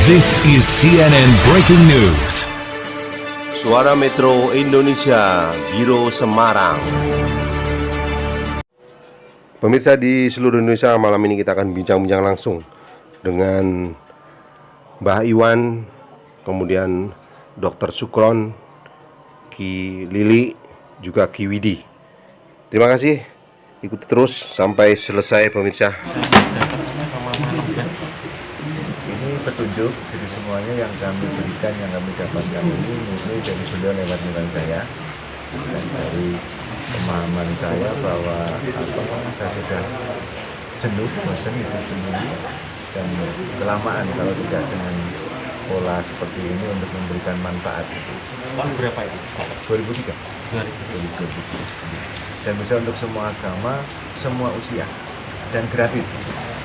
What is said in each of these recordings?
This is CNN Breaking News. Suara Metro Indonesia, Biro Semarang. Pemirsa di seluruh Indonesia, malam ini kita akan bincang-bincang langsung dengan Mbah Iwan, kemudian Dr. Sukron, Ki Lili, juga Ki Widi. Terima kasih, ikuti terus sampai selesai pemirsa. Ini petunjuk, jadi semuanya yang kami berikan, yang kami dapatkan ini murni dari beliau lewat nilai saya dan dari pemahaman saya bahwa saya sudah jenuh, bosan hidup sendiri dan kelamaan kalau tidak dengan pola seperti ini untuk memberikan manfaat itu. Tahun berapa itu? 2003. 2003. Dan bisa untuk semua agama, semua usia dan gratis.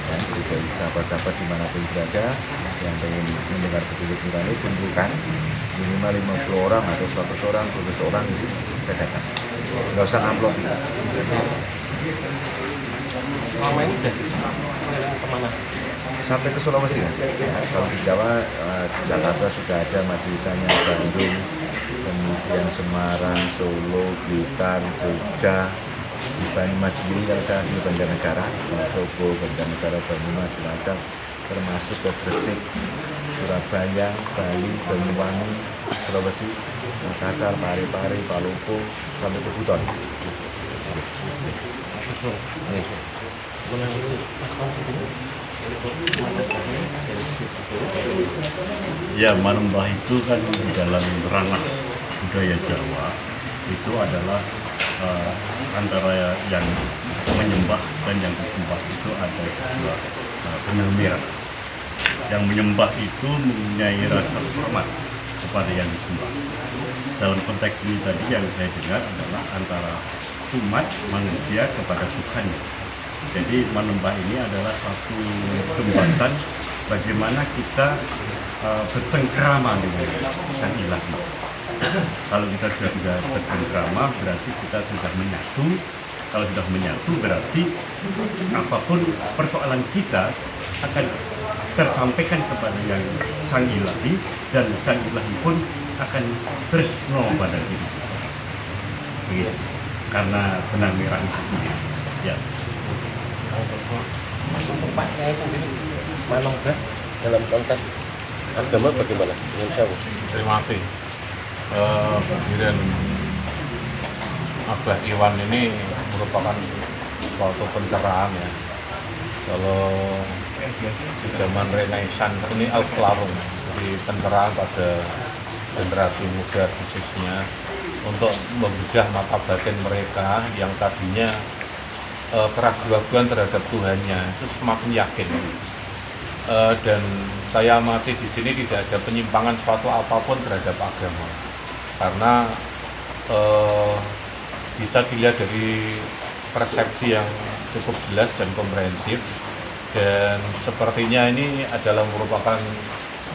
Dan jadi sahabat-sahabat dimanapun berada yang ingin mendengar petunjuk nurani, kumpulkan minimal 50 orang atau 100 orang, 200 orang itu bisa datang. Nggak usah amplop. Selama ini sudah kemana? Sampai ke Sulawesi Mas. Ya, kalau di Jawa, di Jakarta sudah ada majelisannya, Bandung, kemudian Semarang, Solo, Blitar, Jogja, di Banyumas sendiri kalau saya asli Banjarnegara, Sobo, Banjarnegara, Banyumas, Cilacap, termasuk ke Gresik, Surabaya, Bali, Banyuwangi, Sulawesi, Makassar, Parepare, Palopo, sampai ke Buton. Ya, manembah itu kan di dalam ranah budaya Jawa itu adalah antara yang menyembah dan yang disembah itu ada dua benang merah. Yang menyembah itu mempunyai rasa hormat kepada yang disembah. Dalam konteks ini tadi yang saya dengar adalah antara umat manusia kepada Tuhannya. Jadi manembah ini adalah satu jembatan bagaimana kita bercengkrama dengan Sang Ilahi. Kalau kita sudah bercengkrama berarti kita sudah menyatu. Kalau sudah menyatu berarti apapun persoalan kita akan tersampaikan kepada yang Sang Ilahi dan Sang Ilahi pun akan tresno pada diri kita. Begitu. Karena benang merah itu. Ya. Tempatnya sendiri manembah dalam konteks agama bagaimana? Terima kasih. Kehadiran Abah Iwan ini merupakan suatu pencerahan ya. Kalau di zaman Renaissance ini Al-Clarung, jadi pencerahan pada generasi muda khususnya untuk membedah mata batin mereka yang tadinya keraguan terhadap Tuhannya itu semakin yakin. Dan saya amati di sini tidak ada penyimpangan suatu apapun terhadap agama, karena bisa dilihat dari persepsi yang cukup jelas dan komprehensif, dan sepertinya ini adalah merupakan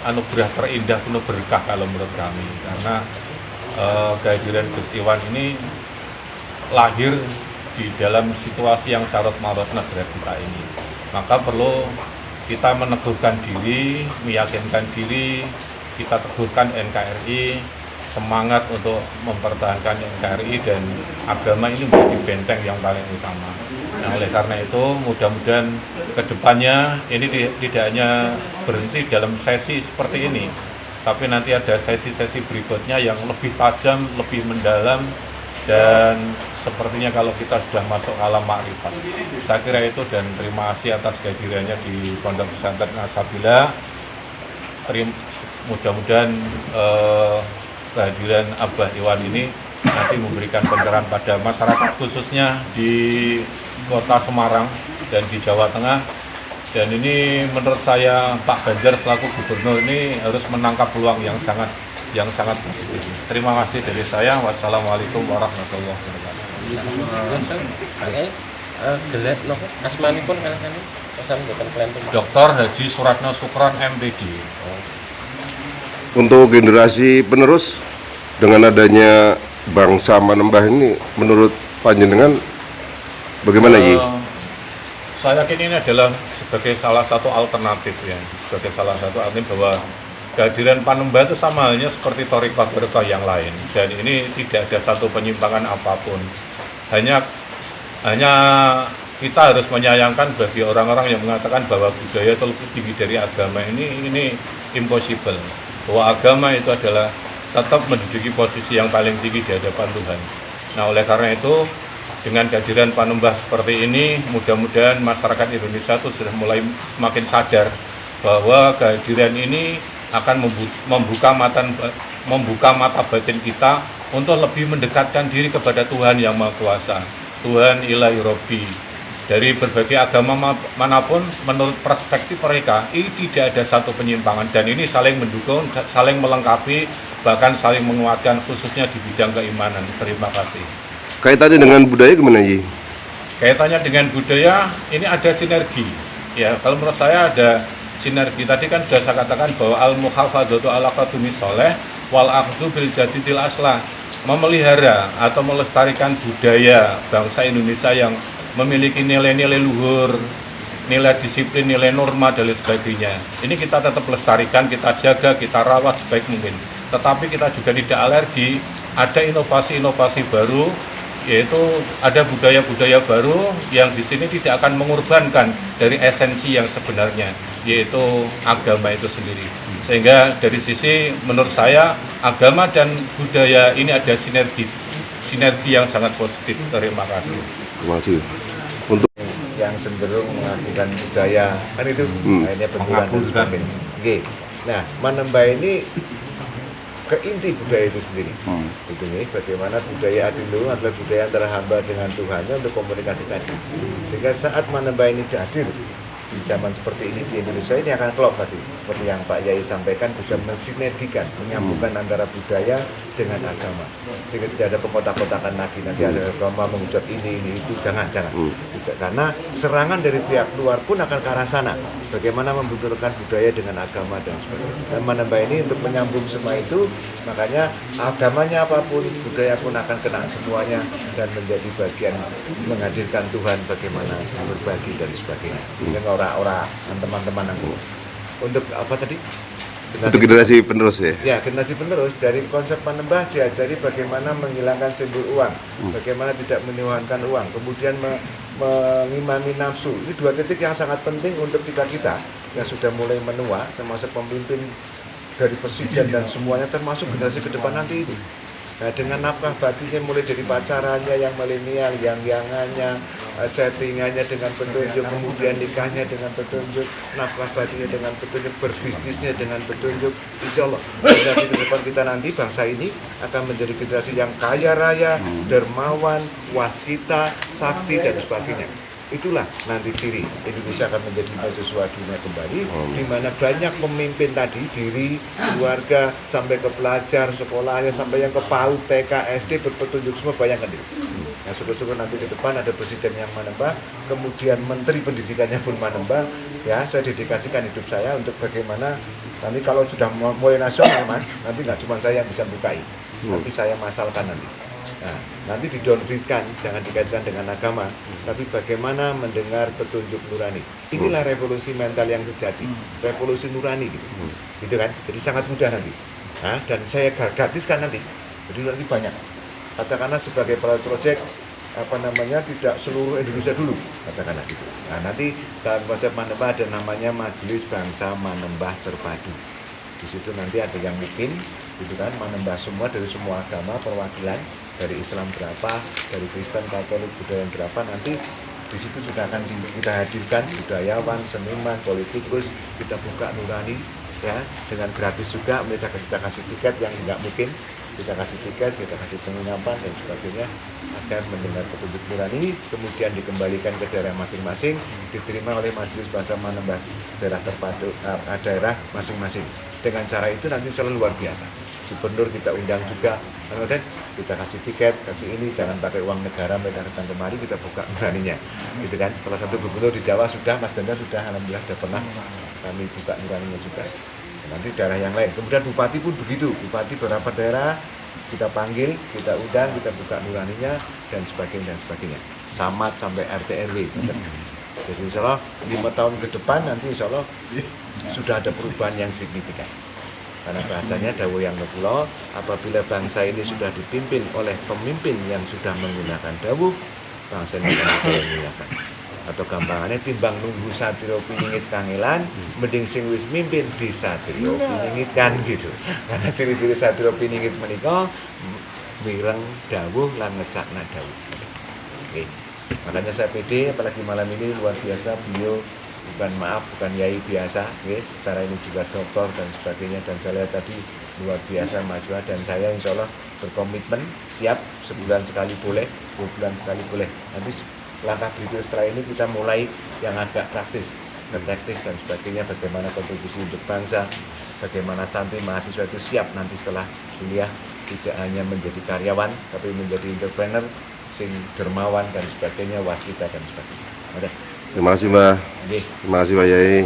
anugerah terindah penuh berkah kalau menurut kami, karena kehadiran Gus Iwan ini lahir di dalam situasi yang carut marut negara kita ini. Maka perlu kita meneguhkan diri, meyakinkan diri, kita teguhkan NKRI, semangat untuk mempertahankan NKRI dan agama ini menjadi benteng yang paling utama. Nah, oleh karena itu mudah-mudahan kedepannya ini tidak hanya berhenti dalam sesi seperti ini, tapi nanti ada sesi-sesi berikutnya yang lebih tajam, lebih mendalam, dan sepertinya kalau kita sudah masuk alam makrifat. Saya kira itu, dan terima kasih atas kehadirannya di Pondok Pesantren Nasabila. Mudah-mudahan kehadiran Abah Iwan ini nanti memberikan pencerahan pada masyarakat khususnya di Kota Semarang dan di Jawa Tengah. Dan ini menurut saya Pak Ganjar selaku Gubernur ini harus menangkap peluang yang sangat positif. Terima kasih dari saya. Wassalamualaikum warahmatullahi wabarakatuh. Dr. Haji Suratno Sukron MPD. Untuk generasi penerus, dengan adanya bangsa manembah ini, menurut panjenengan bagaimana Yi? Saya yakin ini adalah sebagai salah satu alternatif ya, sebagai salah satu alternatif bahwa kehadiran Panembahan itu sama halnya seperti thariqah-thariqah yang lain, dan ini tidak ada satu penyimpangan apapun. Hanya kita harus menyayangkan bagi orang-orang yang mengatakan bahwa budaya itu lebih tinggi dari agama. Ini impossible. Bahwa agama itu adalah tetap menduduki posisi yang paling tinggi di hadapan Tuhan. Nah, oleh karena itu, dengan kehadiran Panembahan seperti ini, mudah-mudahan masyarakat Indonesia itu sudah mulai semakin sadar bahwa kehadiran ini akan membuka mata batin kita untuk lebih mendekatkan diri kepada Tuhan yang Maha Kuasa, Tuhan Ilahi Robbi. Dari berbagai agama manapun, menurut perspektif mereka, ini tidak ada satu penyimpangan, dan ini saling mendukung, saling melengkapi, bahkan saling menguatkan, khususnya di bidang keimanan. Terima kasih. Kaitannya dengan budaya gimana, Ji? Kaitannya dengan budaya, ini ada sinergi. Ya, kalau menurut saya ada sinergi. Tadi kan sudah saya katakan bahwa al-muhafadzatu ala qadumi sholeh wal akhdhu bil jadidil aslah. Memelihara atau melestarikan budaya bangsa Indonesia yang memiliki nilai-nilai luhur, nilai disiplin, nilai norma, dan lain sebagainya. Ini kita tetap lestarikan, kita jaga, kita rawat sebaik mungkin. Tetapi kita juga tidak alergi, ada inovasi-inovasi baru, yaitu ada budaya-budaya baru yang di sini tidak akan mengorbankan dari esensi yang sebenarnya, yaitu agama itu sendiri. Sehingga dari sisi menurut saya agama dan budaya ini ada sinergi yang sangat positif. Terima kasih. Terima kasih. Untuk yang cenderung melakukan budaya kan itu akhirnya benturan dan sebagainya. Oke. Nah, Panembahan ini ke inti budaya itu sendiri. Itu nih, bagaimana budaya adiluhung adalah budaya antara hamba dengan Tuhannya untuk komunikasi tadi. Sehingga saat Panembahan ini hadir di zaman seperti ini di Indonesia, ini akan klop tadi, seperti yang Pak Yai sampaikan, bisa mensinergikan, menyambungkan antara budaya dengan agama, sehingga tidak ada pekotak-kotakan lagi, nanti ada agama mengucap ini itu, jangan. Tidak, karena serangan dari pihak luar pun akan ke arah sana, bagaimana membenturkan budaya dengan agama dan sebagainya. Dan Panembahan ini untuk menyambung semua itu, makanya agamanya apapun, budaya pun akan kena semuanya dan menjadi bagian menghadirkan Tuhan bagaimana berbagi dan sebagainya. Orang-orang teman-teman aku untuk apa tadi? Untuk generasi penerus ya? Ya, generasi penerus. Dari konsep Panembahan diajari bagaimana menghilangkan simbol uang, bagaimana tidak menyuhankan uang, kemudian mengimami nafsu. Ini dua titik yang sangat penting untuk kita yang sudah mulai menua, termasuk pemimpin dari presiden dan semuanya, termasuk generasi ke depan nanti itu. Nah, dengan nafkah batinnya mulai dari pacarannya yang milenial, yang yangannya, chattingannya dengan petunjuk, kemudian nikahnya dengan petunjuk, nafkah batinnya dengan petunjuk, berbisnisnya dengan petunjuk. Insya Allah generasi ke depan kita nanti, bangsa ini akan menjadi generasi yang kaya raya, dermawan, waskita, sakti dan sebagainya. Itulah nanti ciri Indonesia akan menjadi mahasiswa dunia kembali, di mana banyak pemimpin tadi, diri, keluarga, sampai ke pelajar, sekolahnya, sampai yang ke PAUD, TK, SD, berpetunjuk semua, bayangkan itu. Nah, syukur-syukur nanti ke depan ada presiden yang Panembahan, kemudian menteri pendidikannya pun Panembahan. Ya, saya dedikasikan hidup saya untuk bagaimana nanti kalau sudah mulai nasional, Mas, nanti nggak cuma saya yang bisa bukai, tapi saya masalkan nanti. Nah, nanti didowngrade-kan, jangan dikaitkan dengan agama, tapi bagaimana mendengar petunjuk nurani. Inilah revolusi mental yang sejati, revolusi nurani gitu kan. Jadi sangat mudah nanti. Nah, dan saya gratiskan nanti. Jadi nanti banyak. Katakanlah sebagai project tidak seluruh Indonesia dulu, katakanlah gitu. Nah, nanti dalam konsep Panembahan ada namanya Majelis Bangsa Panembahan Terpadu. Di situ nanti ada yang mungkin gitu kan, Panembahan semua dari semua agama, perwakilan dari Islam berapa, dari Kristen, Katolik, Buddha yang berapa, nanti di situ juga akan kita hadirkan budayawan, seniman, politikus, kita buka nurani ya, dengan gratis juga. Mereka kita kasih tiket yang nggak mungkin, kita kasih tiket, kita kasih penginapan dan sebagainya agar mendengar petunjuk nurani, kemudian dikembalikan ke daerah masing-masing, diterima oleh Majelis Bangsa Panembahan daerah terpadu, daerah masing-masing. Dengan cara itu nanti selalu luar biasa. Gubernur kita undang juga, kemudian kita kasih tiket, kasih ini, jangan pakai uang negara, mereka datang kemari, kita buka nuraninya, gitu kan. Salah satu gubernur di Jawa sudah, Mas Danda sudah, alhamdulillah sudah pernah kami buka nuraninya juga. Nanti daerah yang lain, kemudian bupati pun begitu, bupati beberapa daerah kita panggil, kita undang, kita buka nuraninya dan sebagainya dan sebagainya. Samad sampai RT RW. Jadi insya Allah 5 tahun ke depan nanti insya Allah sudah ada perubahan yang signifikan. Karena bahasanya dawuh yang kula, apabila bangsa ini sudah dipimpin oleh pemimpin yang sudah menggunakan dawuh, bangsa ini akan menggunakan. Atau gampangannya timbang nunggu satrio piningit kangelan, mending sing wis mimpin di satrio piningit kan gitu. Karena ciri-ciri satrio piningit menika mireng dawuh lan ngecakna dawuh. Oke. Makanya saya pede, apalagi malam ini luar biasa, beliau bukan yai biasa, guys. Secara ini juga doktor dan sebagainya, dan saya lihat tadi luar biasa mahasiswa, dan saya insya Allah berkomitmen siap sebulan sekali boleh, 2 bulan sekali boleh. Nanti langkah berikut setelah ini kita mulai yang agak praktis dan teknis dan sebagainya, bagaimana kontribusi untuk bangsa, bagaimana santri mahasiswa itu siap nanti setelah kuliah tidak hanya menjadi karyawan tapi menjadi entrepreneur, sing dermawan dan sebagainya, waskita dan sebagainya. Ada. Terima kasih Mbak. Oke. Terima kasih Pak Yai.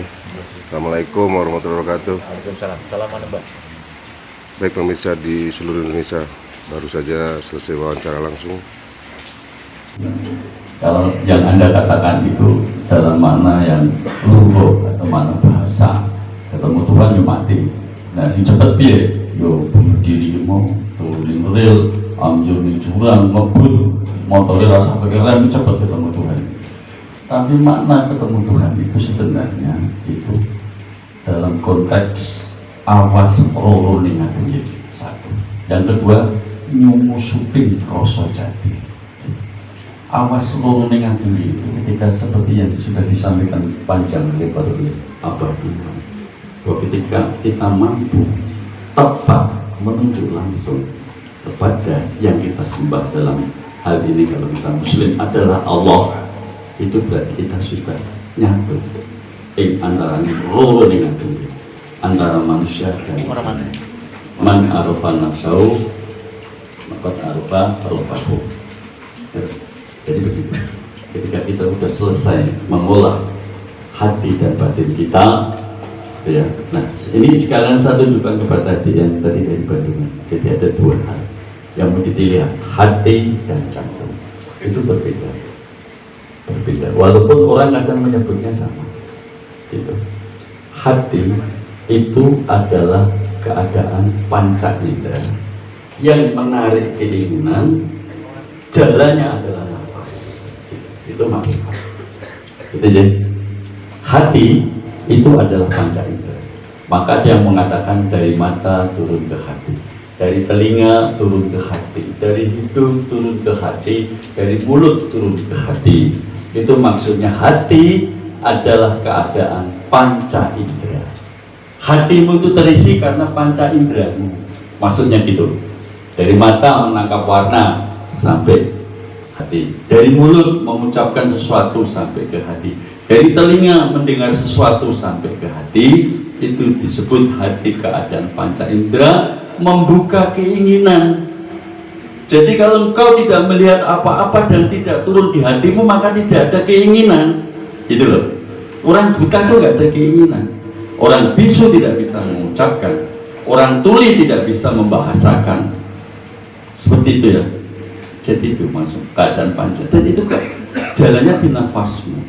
Assalamualaikum warahmatullahi wabarakatuh. Waalaikumsalam. Salam Mbak. Baik pemirsa di seluruh Indonesia, baru saja selesai wawancara langsung. Kalau yang Anda katakan itu dalam makna yang luhur atau makna bahasa, ketemu Tuhan yo mati. Nah, sing cepet piye? Yo bunuh diri mau, tuling ril, amjur ning jurang, ngebut, motornya rasa kegeran cepet ketemu Tuhan. Tapi makna ketemu Tuhan itu sebenarnya itu dalam konteks awas loro ning ati satu. Yang kedua, nyumusupin rasa jati. Awas loro ning ati itu ketika seperti yang sudah disampaikan panjang lebar oleh Abah Tuhan. Bahwa ketika kita mampu tepat menunjuk langsung kepada yang kita sembah dalam hal ini kalau kita Muslim adalah Allah, itu berarti kita sudah nyatu antara loro dengan antara manusia dan man arofa nafsahu maka arofa rofahu. Jadi begitu, ketika kita sudah selesai mengolah hati dan batin kita, ya. Nah ini sekarang satu juga kepada hati yang tadi dari Bandung. Jadi ada 2 hal yang begitu dilihat, hati dan jantung itu berbeda. Walaupun orang akan menyebutnya sama gitu. Hati itu adalah keadaan panca indera yang menarik keinginan, jalannya adalah nafas itu maksudnya gitu. Jadi hati itu adalah panca indera. Maka dia mengatakan dari mata turun ke hati, dari telinga turun ke hati, dari hidung turun ke hati, dari mulut turun ke hati. Itu maksudnya hati adalah keadaan panca indera. Hatimu itu terisi karena panca inderamu. Maksudnya gitu. Dari mata menangkap warna sampai hati. Dari mulut mengucapkan sesuatu sampai ke hati. Dari telinga mendengar sesuatu sampai ke hati. Itu disebut hati, keadaan panca indera membuka keinginan. Jadi kalau engkau tidak melihat apa-apa dan tidak turun di hatimu, maka tidak ada keinginan. Gitu loh. Orang buta itu nggak ada keinginan. Orang bisu tidak bisa mengucapkan. Orang tuli tidak bisa membahasakan. Seperti itu ya. Jadi itu masuk keadaan panca. Dan itu jalannya di nafasmu.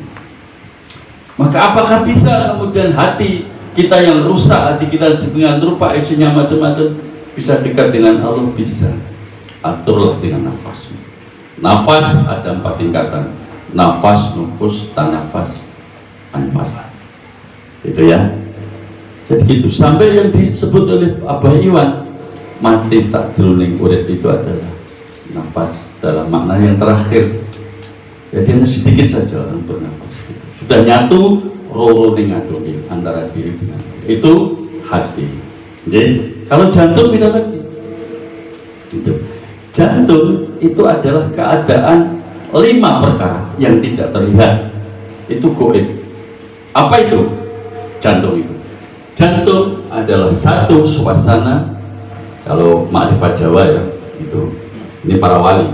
Maka apakah bisa kemudian hati kita yang rusak, hati kita dengan rupa isinya macam-macam, bisa dekat dengan Allah? Bisa. Aturlah dengan nafasmu. Nafas ada 4 tingkatan. Nafas, nufus, tanafas, anfas. Itu ya. Jadi gitu. Sampai yang disebut oleh Abah Iwan, mati sakjroning urip itu adalah nafas dalam makna yang terakhir. Jadi hanya sedikit saja orang bernafas. Sudah nyatu roro ning adone antara diri dengan itu hati. Jadi kalau jantung beda lagi. Itu. Jantung itu adalah keadaan 5 perkara yang tidak terlihat. Itu goib. Apa itu? Jantung itu. Jantung adalah satu suasana. Kalau makrifat Jawa ya, itu ini para wali.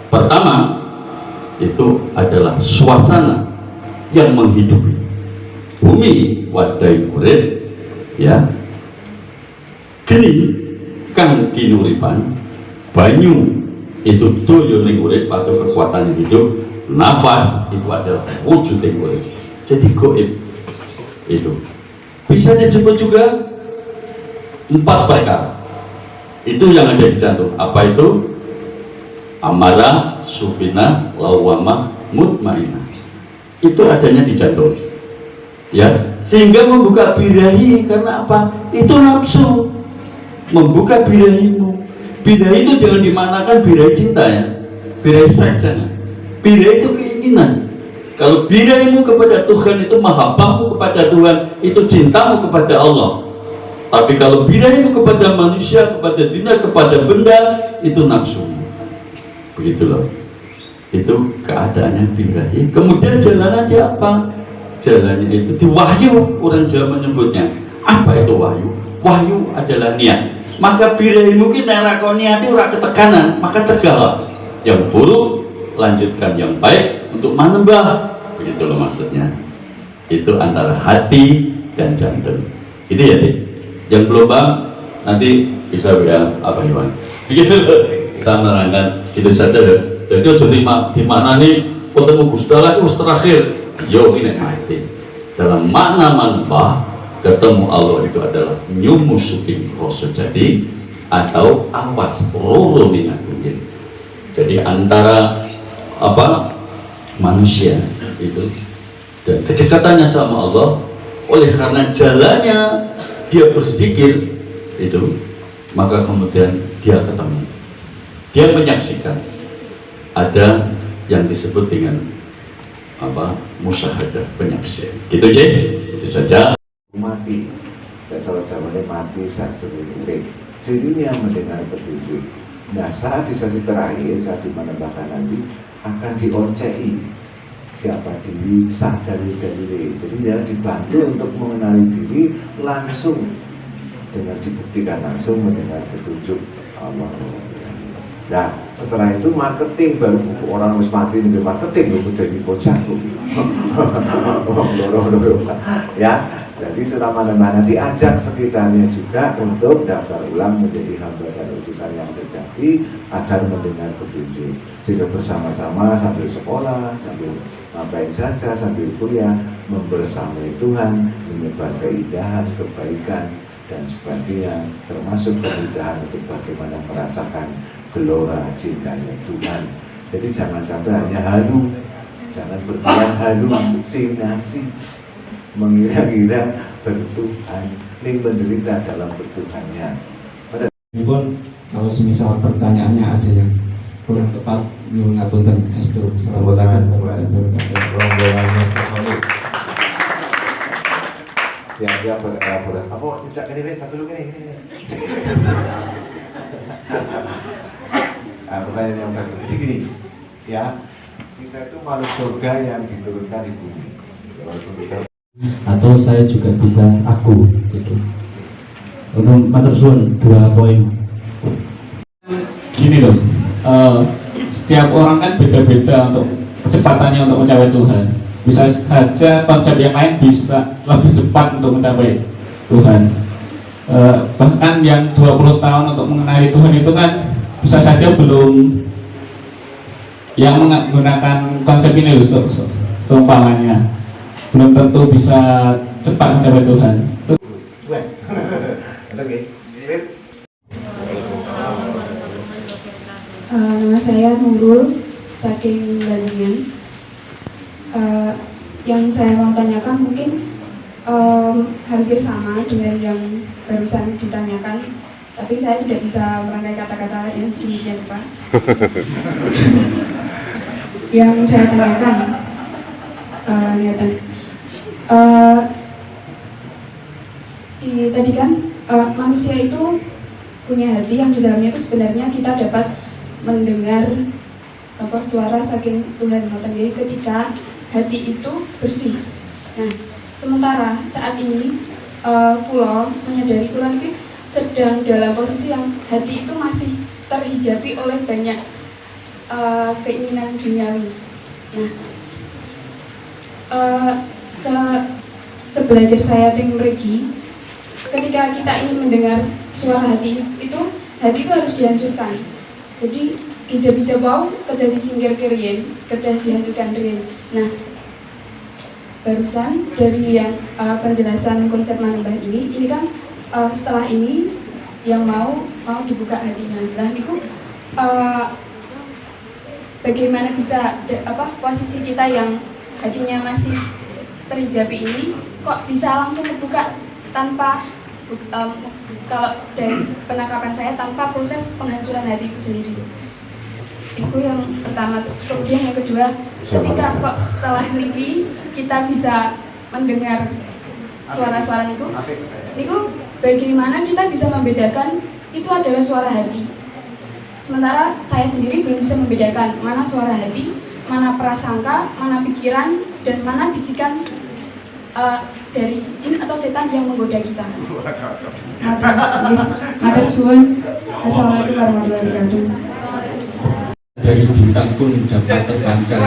Pertama itu adalah suasana yang menghidupi bumi wadai urip ya. Geni kang kinuripan, banyu itu toyo ning urip atau kekuatan hidup, nafas itu adalah wujud yang goib. Jadi goib itu bisa disebut juga 4 perkara. Itu yang ada di jantung. Apa itu? Amarah, sufina, lawamah, mutmainah. Itu adanya di jantung. Ya, sehingga membuka birahi karena apa? Itu nafsu. Membuka birahimu. Birahi itu jangan dimanakan birahi cinta ya. Birahi saja. Birahi itu keinginan. Kalau birahimu kepada Tuhan itu mahabbahmu kepada Tuhan, itu cintamu kepada Allah. Tapi kalau birahimu kepada manusia, kepada dunia, kepada benda, itu nafsu. Begitu loh. Itu keadaannya birahi. Kemudian jalannya dia apa? Jalannya itu di wahyu, orang Jawa menyebutnya. Apa itu wahyu? Wahyu adalah niat. Maka birahi mungkin nerakon niat itu ketekanan, maka cegahlah yang buruk, lanjutkan yang baik untuk menambah. Begitu loh maksudnya. Itu antara hati dan jantung. Itu ya, Dik. Yang belum bang, nanti bisa ya apa Iwan. Begitu loh. Kita menerangkan itu saja loh. Jadi di makna nih ketemu Gusti Allah itu terakhir. Yo ini mati. Dalam makna manfaat ketemu Allah itu adalah nyumusuking rasa jadi atau awas roro minakungin. Jadi antara apa manusia itu dan kedekatannya sama Allah, oleh karena jalannya dia berzikir itu, maka kemudian dia ketemu, dia menyaksikan ada yang disebut dengan apa musyahadah, penyaksian. Gitu aja, itu saja. Mati, dan kalau zamannya mati saat urip, jadinya mendengar petunjuk. Nah, saat di sesi terakhir, saat di mana bahkan nanti akan dioncei siapa diri, sadari diri. Jadi dia dibantu untuk mengenali diri langsung dengan dibuktikan langsung mendengar petunjuk Allah. Nah, setelah itu marketing, baru orang harus mati di marketing loh, jadi bocah ya. Jadi selama nanti ajak sekitarnya juga untuk daftar ulang menjadi hamba dan utusan yang terjadi agar mendengar petunjuk. Sehingga bersama-sama sambil sekolah, sambil ngapain saja, sambil kuliah, membersamai Tuhan, menyebar keindahan, kebaikan, dan sebagainya, termasuk kemudahan untuk bagaimana merasakan gelora cintanya Tuhan. Jadi jangan sampai hanya halu, jangan berjalan halusinasi, mengira-ngira bertuhan, ini menderita dalam bertuhannya. Pun kalau semisal pertanyaannya ada yang kurang tepat, nyuwun ngapunten estu. Assalamualaikum warahmatullahi wabarakatuh. Siap-siap boleh. Apa tidak ini satu dulu ini. Pertanyaan yang bagus. Jadi gini, ya, kita itu makhluk surga yang diturunkan di bumi. Atau saya juga bisa aku gitu. Untuk matur suwun 2 poin. Gini loh, setiap orang kan beda-beda untuk kecepatannya untuk mencapai Tuhan. Bisa saja konsep yang lain bisa lebih cepat untuk mencapai Tuhan. Bahkan yang 20 tahun untuk mengenali Tuhan itu kan bisa saja belum yang menggunakan konsep ini loh, seumpamanya belum tentu bisa cepat mencapai Tuhan. Nama saya Nurul, saking Bandungan. Yang saya mau tanyakan mungkin hampir sama dengan yang barusan ditanyakan, tapi saya tidak bisa merangkai kata-kata yang sedemikian rupa. Yang saya tanyakan, tadi kan manusia itu punya hati yang di dalamnya itu sebenarnya kita dapat mendengar suara saking Tuhan. Jadi ketika hati itu bersih. Nah, sementara saat ini Kulo menyadari Kulo ini sedang dalam posisi yang hati itu masih terhijabi oleh banyak keinginan duniawi. Nah, sebelajar saya ting mriki, ketika kita ingin mendengar suara hati itu harus dihancurkan. Jadi bija-bija wau kedah disingkir kirian, kedah dihancurkan rian. Nah, barusan dari yang penjelasan konsep manembah ini kan setelah ini yang mau dibuka hatinya. Nah, itu bagaimana bisa posisi kita yang hatinya masih terhijabi ini kok bisa langsung terbuka tanpa kalau dari penangkapan saya tanpa proses penghancuran hati itu sendiri. Itu yang pertama. Kemudian yang kedua, ketika kok setelah niki kita bisa mendengar suara-suara itu bagaimana kita bisa membedakan itu adalah suara hati. Sementara saya sendiri belum bisa membedakan mana suara hati, mana prasangka, mana pikiran, dan mana bisikan dari jin atau setan yang menggoda kita. Matur suwun. Assalamualaikum warahmatullahi wabarakatuh. Dari bintang pun dapat terpancar.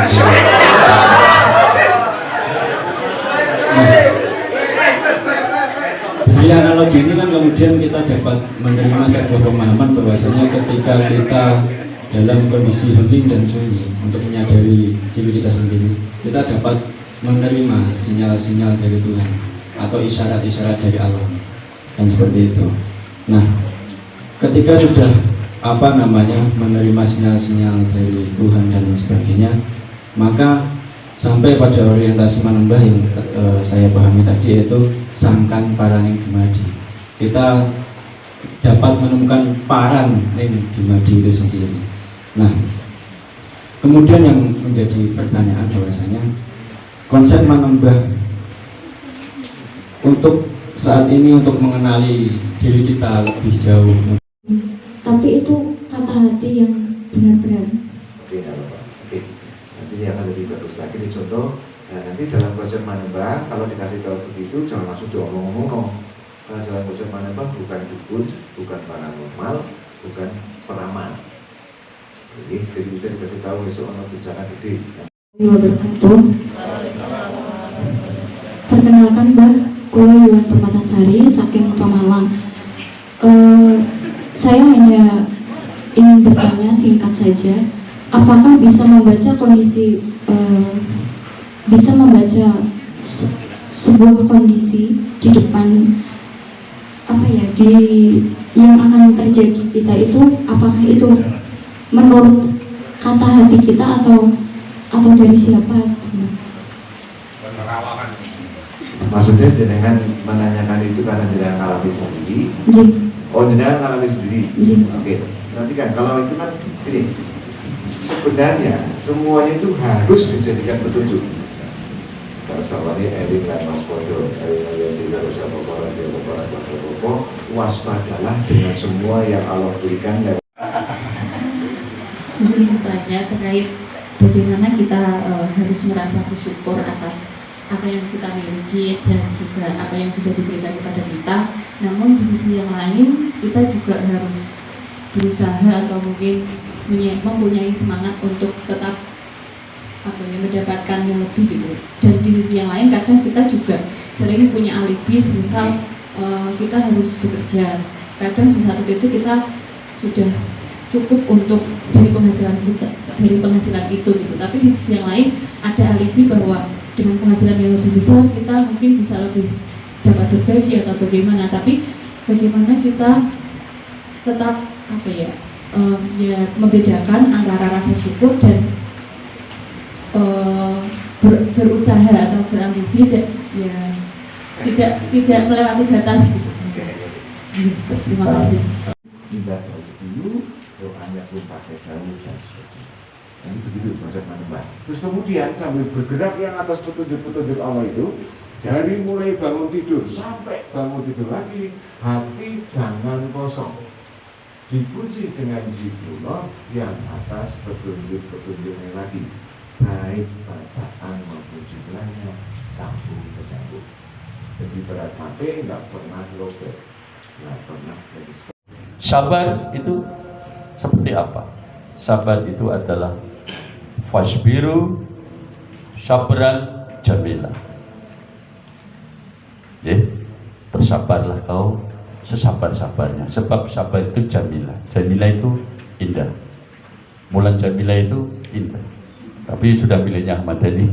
Dari analogi ini kan kemudian kita dapat menerima sebuah pemahaman bahwasanya ketika kita dalam kondisi hening dan sunyi untuk menyadari diri kita sendiri, kita dapat menerima sinyal-sinyal dari Tuhan atau isyarat-isyarat dari alam dan seperti itu. Nah, ketika sudah menerima sinyal-sinyal dari Tuhan dan sebagainya, maka sampai pada orientasi manembah yang saya pahami tadi, yaitu sangkan paraning dumadi. Kita dapat menemukan paran ning dumadi itu sendiri. Nah, kemudian yang menjadi pertanyaan bahwasanya konsep manembah untuk saat ini untuk mengenali diri kita lebih jauh. Tapi itu kata hati yang benar-benar. Oke, nanti akan lebih bagus lagi dicontoh. Nah, nanti dalam konsep manembah kalau dikasih tahu begitu jangan langsung diomong-omong. Karena dalam konsep manembah bukan dukun, bukan paranormal, bukan peramal. Jadi bisa dikasih tahu besok orang bicara gede. Wabarakatuh. Perkenalkan Mbah, kula Yuwan Permatasari saking Pemalang. Saya hanya ingin bertanya singkat saja, apakah bisa membaca kondisi, bisa membaca sebuah kondisi di depan di yang akan terjadi kita itu, apakah itu menurut kata hati kita atau dari siapa? Maksudnya dengan menanyakan itu karena jenengan alami sendiri. Oh, jenengan alami sendiri. Oke. Nanti kan kalau itu kan ini sebenarnya semuanya itu harus dijadikan petunjuk. Kalau soalnya Erik dan Mas Podo, Erik dan siapa orang dia beberapa kelompok, waspadalah dengan semua yang Allah berikan. Izin bertanya terkait bagaimana kita harus merasa bersyukur atas apa yang kita miliki dan juga apa yang sudah diberikan kepada kita. Namun di sisi yang lain kita juga harus berusaha atau mungkin mempunyai semangat untuk tetap mendapatkan yang lebih gitu. Dan di sisi yang lain kadang kita juga sering punya alibi, misal kita harus bekerja. Kadang di satu titik kita sudah cukup untuk dari penghasilan itu gitu. Tapi di sisi yang lain ada alibi bahwa dengan penghasilan yang lebih besar kita mungkin bisa lebih dapat berbagi atau bagaimana. Tapi bagaimana kita tetap membedakan antara rasa syukur dan berusaha atau berambisi dan tidak melewati batas gitu. Terima kasih. Tidak dulu doanya belum pakai daun dan sebagainya. Ini begitu konsep manembah. Terus kemudian sambil bergerak yang atas petunjuk-petunjuk Allah itu, dari mulai bangun tidur sampai bangun tidur lagi, hati jangan kosong. Dipuji dengan zikrullah yang atas petunjuk-petunjuknya lagi, baik bacaan maupun jumlahnya sambung menyambung. Jadi berat mati nggak pernah lobet, nggak pernah jadi. Sabar itu seperti apa? Sabar itu adalah fasbiru sabran jamila. Bersabarlah kau sesabar-sabarnya. Sebab sabar itu jamilah. Jamilah itu indah. Mulan Jamila itu indah, tapi sudah miliknya Ahmad Dhani.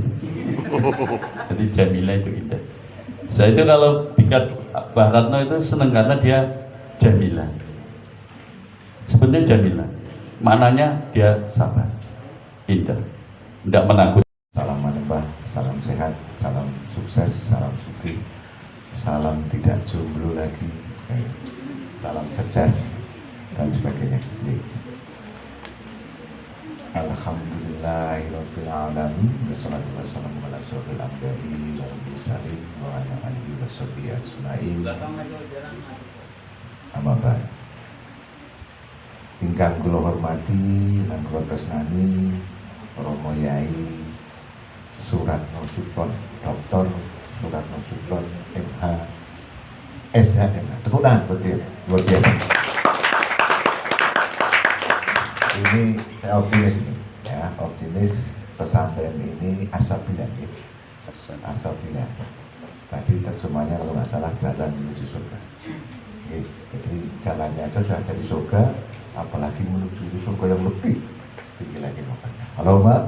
Jadi Jamila itu indah. Saya itu kalau tingkat Mbah Ratno itu seneng karena dia Jamila. Sebenarnya Jamila, maknanya dia sabar, indah, tidak menakut. Salam manembah, salam sehat, salam sukses, salam sugih, salam tidak jomblo lagi, salam cerdas dan sebagainya. Alhamdulillahirabbil alamin, wassalatu wassalamu ala asyrofil anbiya'i wal mursalin wa ala alihi washabihi ajmain. Amma ba'd. Ingkang kula hormati lan kula tresnani Romo Yai Suratno Sukron, Dr. Suratno Sukron MH SHM. Tepuk tangan buat dia, luar biasa. Ini saya optimis nih, ya, optimis pesantren ini asabilah, ya. Asabilah. Tadi terjemahnya kalau nggak salah jalan menuju surga. Oke, jadi jalannya aja sudah jadi surga, apalagi menuju surga yang lebih tinggi lagi makanya. Halo Mbak.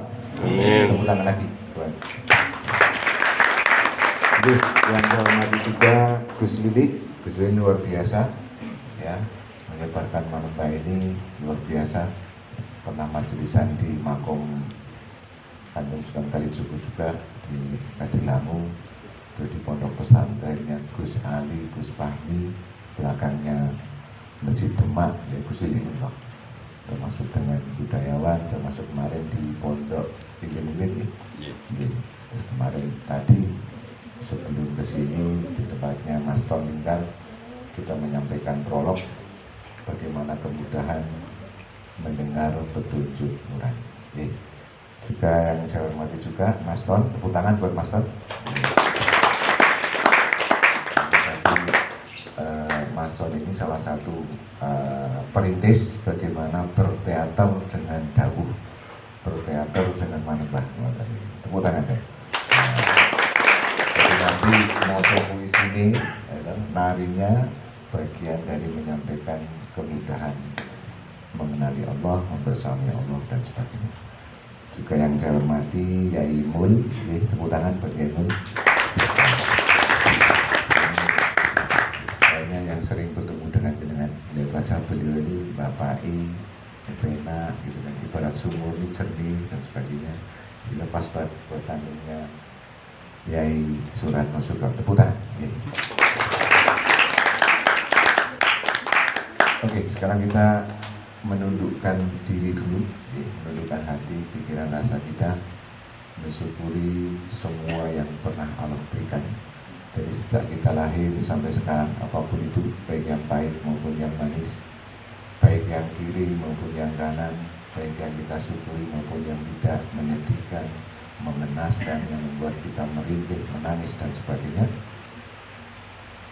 Tepuk tangan lagi. Oke, yang saya hormati juga Gus Lili luar biasa, ya, menyebarkan manfaat ini luar biasa. Pernah majelisan di Makom Tanjung Sunan Kalijogo juga di Kadilangu, di pondok pesantrennya Gus Ali, Gus Fahmi, belakangnya Masjid Demak, ya Gus Lili, termasuk dengan budayawan, termasuk kemarin di pondok Tinggi-Tinggi. Terus kemarin tadi sebelum kesini di tempatnya Mas Tom Lingkar kita menyampaikan prolog bagaimana kemudahan mendengar petunjuk nurani. Juga yang saya hormati juga Mas Ton, tepuk tangan buat Mas Ton. Mas Ton ini salah satu perintis bagaimana berteater dengan dawuh, berteater dengan manembah. Tepuk tangan ya. Jadi nanti mau puisi ini, narinya bagian dari menyampaikan kemudahan mengenali Allah, membersamai Allah dan sebagainya. Juga yang saya hormati Yai Mul, tepuk tangan buat Yai Mul. Kayaknya yang sering bertemu dengan baca beliau ini Bapak I, Pena, gitu kan, ibarat sumur ini jernih dan sebagainya. Dilepas buat tandingnya Yai Suratno Sukron, tepuk tangan. Oke, sekarang kita menundukkan diri dulu, menundukkan hati, pikiran, rasa kita, mensyukuri semua yang pernah Allah berikan. Dari sejak kita lahir sampai sekarang, apapun itu, baik yang pahit maupun yang manis, baik yang kiri maupun yang kanan, baik yang kita syukuri maupun yang tidak, menyedihkan, mengenaskan, yang membuat kita merintih, menangis dan sebagainya.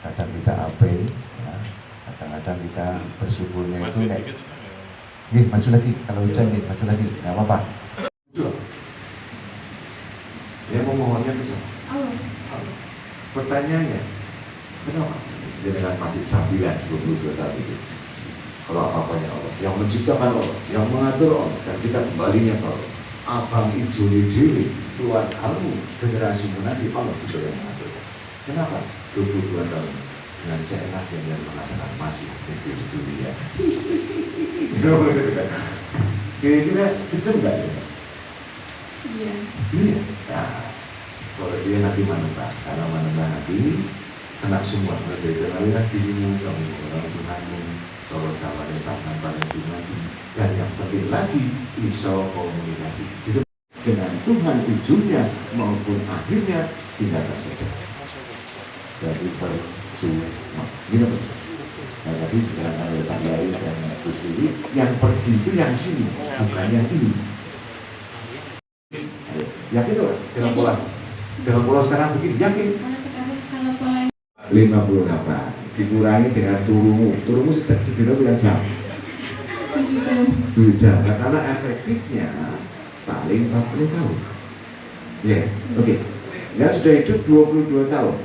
Kadang kita abai, ya, kadang-kadang kita bersyukurnya itu nih, maju lagi, kalau hujan nih, maju lagi, nggak apa-apa. Dia mau mohonnya bisa. Pertanyaannya, kenapa? Dia dengan masih sabilan 22 tahun itu. Kalau apa-apanya Allah, yang menciptakan Allah, yang mengatur Allah, dan kita kembalinya ke Allah. Abang ijoli diri, Tuhan kamu, generasi nanti Allah juga yang mengatur. Kenapa? 22 tahun dengan seenaknya yang mengatakan masih di dunia. Kira-kira kecil nggak ya? Iya. Iya. Nah, kalau dia nanti manembah, karena manembah nanti kena semua. Mulai dari kenalilah dirimu, kamu orang Tuhanmu, Solo Jawa Desakan paling tinggi, dan yang penting lagi iso komunikasi hidup dengan Tuhan ujungnya maupun akhirnya tidak saja. Jadi percuma. Gini Pak. Nah, tadi dikatakan oleh Pak Yai dan Gus Lili, yang pergi itu yang sini, bukan yang ini. Ayo, yakin loh dengan pola? Dengan pola sekarang begini, yakin? Kalau pola 58 dikurangi dengan turumu sejak segera yang jam 7 jam. Nah, karena efektifnya paling 40 tahun. Ya, oke. Ya sudah hidup 22 tahun.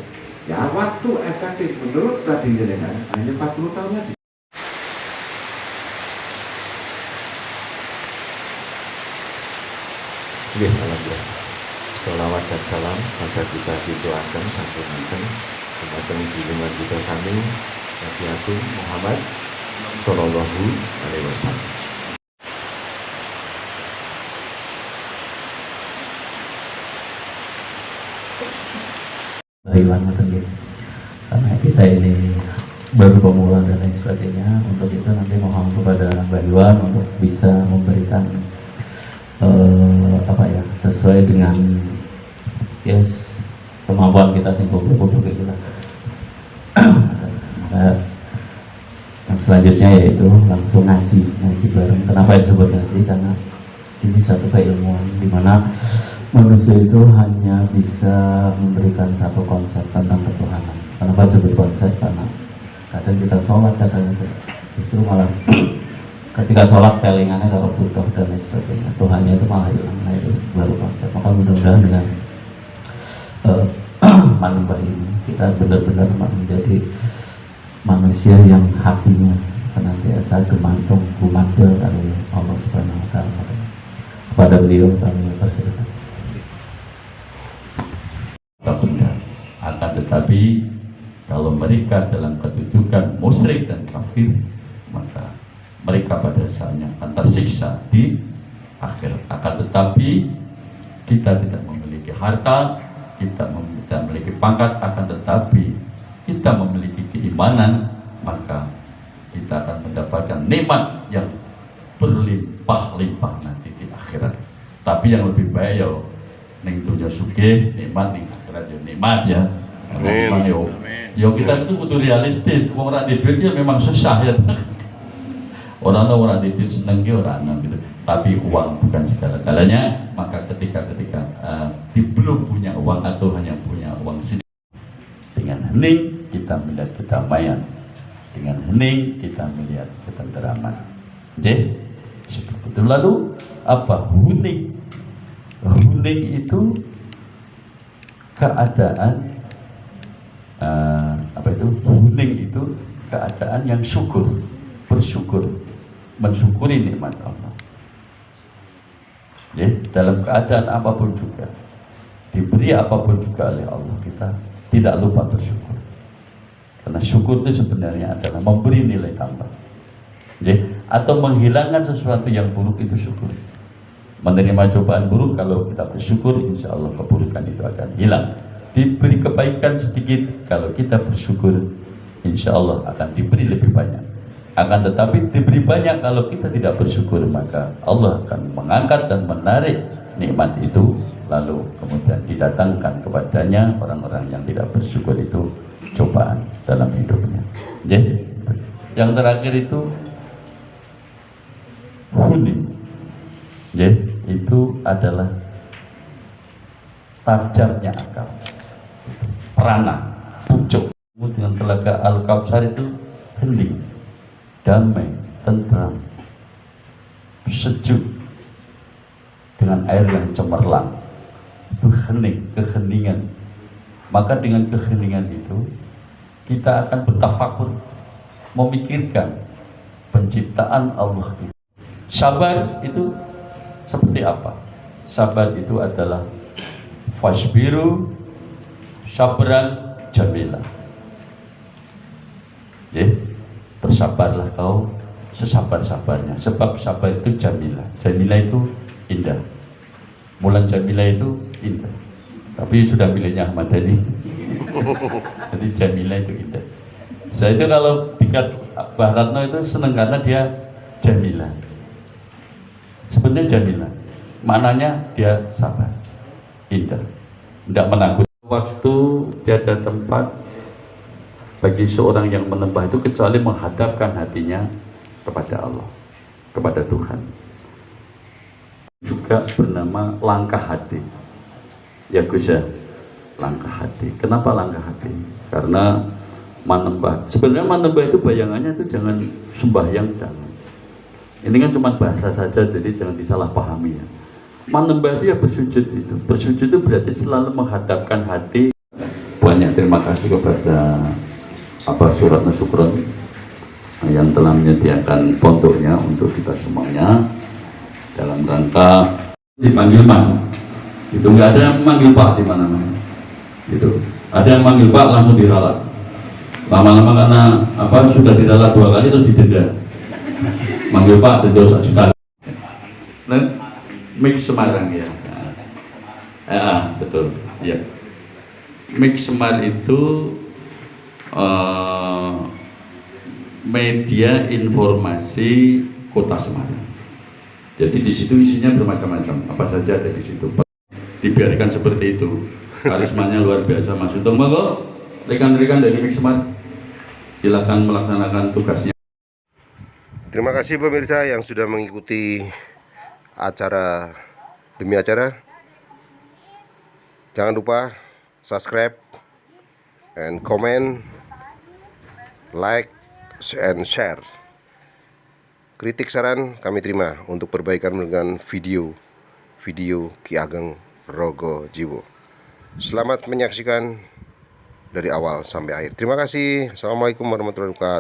Ya waktu efektif menurut tadi dengan hanya 40 tahun lagi. Nggih, alhamdulillah. Sholawat dan salam bangsa kita dituakan sampuraken dumateng junjungan kita sami Nabi Agung Muhammad sallallahu alaihi wasallam. Iwan mungkin karena kita ini baru pemula dan lain sebagainya, untuk itu nanti mohon kepada Mbak Iwan untuk bisa memberikan sesuai dengan kemampuan kita simpul-simpul kita. Yang selanjutnya yaitu langsung ngaji bareng. Kenapa disebut ngaji? Karena ini satu keilmuan di mana manusia itu hanya bisa memberikan satu konsep tentang ketuhanan. Kenapa disebut konsep? Karena kadang kita sholat, kadang justru malah ketika sholat telingannya kalau butuh dan lain sebagainya, Tuhannya itu malah hilang. Nah itu baru konsep. Maka mudah-mudahan dengan manembah ini kita benar-benar menjadi manusia yang hatinya senantiasa gemantung gumadil dari Allah Subhanahu wa Ta'ala. Kepada beliau kami persilakan. Benar. Akan tetapi kalau mereka dalam kedudukan musyrik dan kafir, maka mereka pada dasarnya akan tersiksa di akhir. Akan tetapi kita tidak memiliki harta, kita tidak memiliki pangkat, akan tetapi kita memiliki keimanan, maka kita akan mendapatkan nikmat yang berlimpah-limpah nanti di akhirat. Tapi yang lebih baik ya ning dunya sugih nikmat, ning akhirat ya nikmat ya. Amin. Yo kita itu kudu realistis. Wong ora duit ya memang susah ya. Orang di duit seneng ya orang gitu. Tapi uang bukan segala-galanya. Maka ketika belum punya uang atau hanya punya uang sedikit, dengan hening kita melihat kedamaian, dengan hening kita melihat ketenteraman. Jadi seperti itu. Lalu apa huning? Huning itu keadaan huning itu keadaan yang syukur, bersyukur, mensyukuri nikmat Allah. Ya, dalam keadaan apapun juga, diberi apapun juga oleh Allah, kita tidak lupa bersyukur. Karena syukur itu sebenarnya adalah memberi nilai tambah. Ya, atau menghilangkan sesuatu yang buruk itu syukur. Menerima cobaan buruk, kalau kita bersyukur, insya Allah keburukan itu akan hilang. Diberi kebaikan sedikit, kalau kita bersyukur, insya Allah akan diberi lebih banyak. Akan tetapi diberi banyak, kalau kita tidak bersyukur, maka Allah akan mengangkat dan menarik nikmat itu, lalu kemudian didatangkan kepadanya orang-orang yang tidak bersyukur itu cobaan dalam hidupnya. Jadi yang terakhir itu huning. Jadi itu adalah tajamnya akal, perana, pucuk. Dengan telaga Al-Kautsar itu hening, damai, tentram, sejuk, dengan air yang cemerlang. Itu hening, keheningan. Maka dengan keheningan itu kita akan bertafakur, memikirkan penciptaan Allah itu. Sabar itu seperti apa? Sabar itu adalah fasbiru sabran jamilah. Ya, bersabarlah kau sesabar-sabarnya. Sebab sabar itu jamilah. Jamilah itu indah. Bulan jamilah itu indah. Tapi sudah miliknya Ahmad Dhani. Jadi jamilah itu indah. Saya itu kalau pikat Mbah Ratno itu senang karena dia jamilah. Sebenarnya jamilah, maknanya dia sabar, indah, tidak menakut. Waktu tiada tempat bagi seorang yang menembah itu kecuali menghadapkan hatinya kepada Allah, kepada Tuhan. Juga bernama langkah hati. Ya Gus ya, langkah hati. Kenapa langkah hati? Karena manembah. Sebenarnya manembah itu bayangannya itu jangan sembahyang, jangan. Ini kan cuma bahasa saja, jadi jangan disalahpahami ya. Manembah itu ya bersujud itu. Bersujud itu berarti selalu menghadapkan hati. Banyak terima kasih kepada Surat Syukron yang telah menyediakan pondoknya untuk kita semuanya dalam rangka dipanggil Mas. Itu nggak ada yang manggil Pak di mana-mana. Gitu. Ada yang manggil Pak langsung diralat. Lama-lama karena sudah diralat 2 kali terus didenda. Manggil Pak denda 1 juta. Nah, Mix Semarang ya. Betul. Ya. Mix Semar itu media informasi Kota Semarang. Jadi di situ isinya bermacam-macam, apa saja ada di situ. Dibiarkan seperti itu, karismanya luar biasa Mas Untung. Monggo rekan-rekan dari Mix Semar, silakan melaksanakan tugasnya. Terima kasih pemirsa yang sudah mengikuti acara demi acara. Jangan lupa subscribe and comment, like and share. Kritik saran kami terima untuk perbaikan dengan video Ki Ageng Rogo Jiwo. Selamat menyaksikan dari awal sampai akhir. Terima kasih. Assalamualaikum warahmatullahi wabarakatuh.